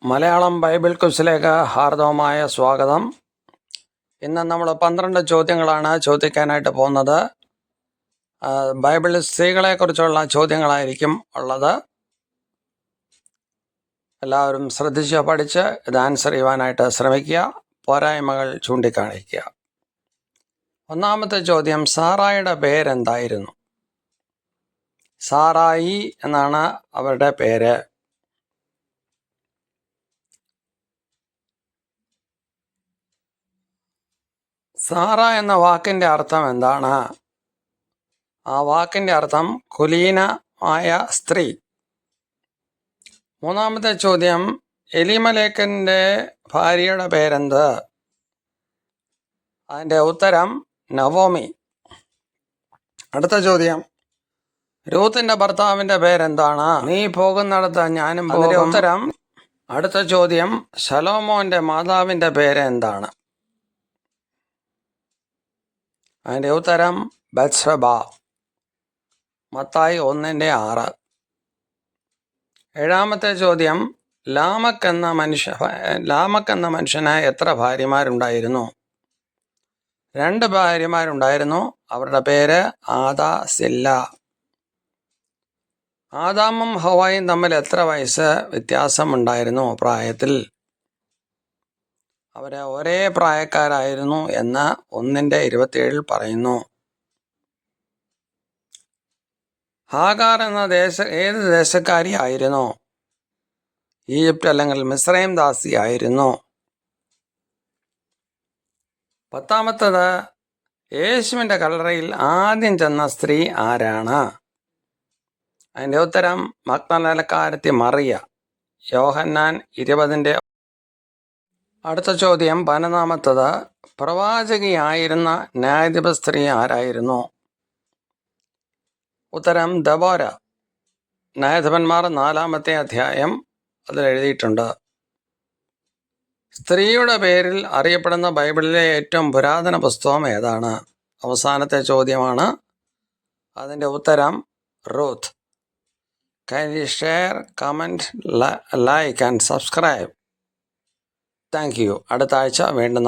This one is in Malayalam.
മലയാളം ബൈബിൾ ക്വിസിലേക്ക് ഹാർദവമായ സ്വാഗതം. ഇന്ന് നമ്മൾ 12 ചോദ്യങ്ങളാണ് ചോദിക്കാനായിട്ട് പോകുന്നത്. ബൈബിളിൽ സ്ത്രീകളെക്കുറിച്ചുള്ള ചോദ്യങ്ങളായിരിക്കും ഉള്ളത്. എല്ലാവരും ശ്രദ്ധിച്ച് പഠിച്ച് ഇത് ആൻസർ ചെയ്യുവാനായിട്ട് ശ്രമിക്കുക. പോരായ്മകൾ ചൂണ്ടിക്കാണിക്കുക. ഒന്നാമത്തെ ചോദ്യം, സാറായുടെ പേരെന്തായിരുന്നു? സാറായി എന്നാണ് അവരുടെ പേര്. സാറ എന്ന വാക്കിൻ്റെ അർത്ഥം എന്താണ്? ആ വാക്കിൻ്റെ അർത്ഥം കുലീനമായ സ്ത്രീ. മൂന്നാമത്തെ ചോദ്യം, എലിമലേക്കിൻ്റെ ഭാര്യയുടെ പേരെന്ത്? അതിൻ്റെ ഉത്തരം നവോമി. അടുത്ത ചോദ്യം, രൂത്തിൻ്റെ ഭർത്താവിൻ്റെ പേരെന്താണ്? നീ പോകുന്നിടത്ത് ഞാനും പോകും. ഉത്തരം. അടുത്ത ചോദ്യം, ശലോമോൻ്റെ മാതാവിൻ്റെ പേര് എന്താണ്? അതിൻ്റെ ഉത്തരം ബത്ശബ. മത്തായി 1:6. ഏഴാമത്തെ ചോദ്യം, ലാമക്ക് എന്ന മനുഷ്യന് എത്ര ഭാര്യമാരുണ്ടായിരുന്നു? 2 ഭാര്യമാരുണ്ടായിരുന്നു. അവരുടെ പേര് ആദാ, സില്ല. ആദാമും ഹവ്വായും തമ്മിൽ എത്ര വയസ്സ് വ്യത്യാസമുണ്ടായിരുന്നു പ്രായത്തിൽ? അവർ ഒരേ പ്രായക്കാരായിരുന്നു എന്ന് 1:27 പറയുന്നു. ഹാഗാർ എന്ന ഏത് ദേശക്കാരി ആയിരുന്നു? ഈജിപ്റ്റ് അല്ലെങ്കിൽ മിസ്രൈം ദാസി ആയിരുന്നു. 10ാമത്തേത്, യേശുവിൻ്റെ കല്ലറയിൽ ആദ്യം ചെന്ന സ്ത്രീ ആരാണ്? അതിൻ്റെ ഉത്തരം മഗ്ദലക്കാരത്തി മറിയ. യോഹന്നാൻ 20. അടുത്ത ചോദ്യം 12ാമത്തേത്, പ്രവാചകിയായിരുന്ന ന്യായാധിപ സ്ത്രീ ആരായിരുന്നു? ഉത്തരം ദബോര. ന്യായാധിപന്മാർ 4ാമത്തെ അധ്യായം അതിൽ എഴുതിയിട്ടുണ്ട്. സ്ത്രീയുടെ പേരിൽ അറിയപ്പെടുന്ന ബൈബിളിലെ ഏറ്റവും പുരാതന പുസ്തകം ഏതാണ്? അവസാനത്തെ ചോദ്യമാണ്. അതിൻ്റെ ഉത്തരം Ruth. Kindly share, comment, like and subscribe. Thank you. അടുത്ത ആഴ്ച വീണ്ടും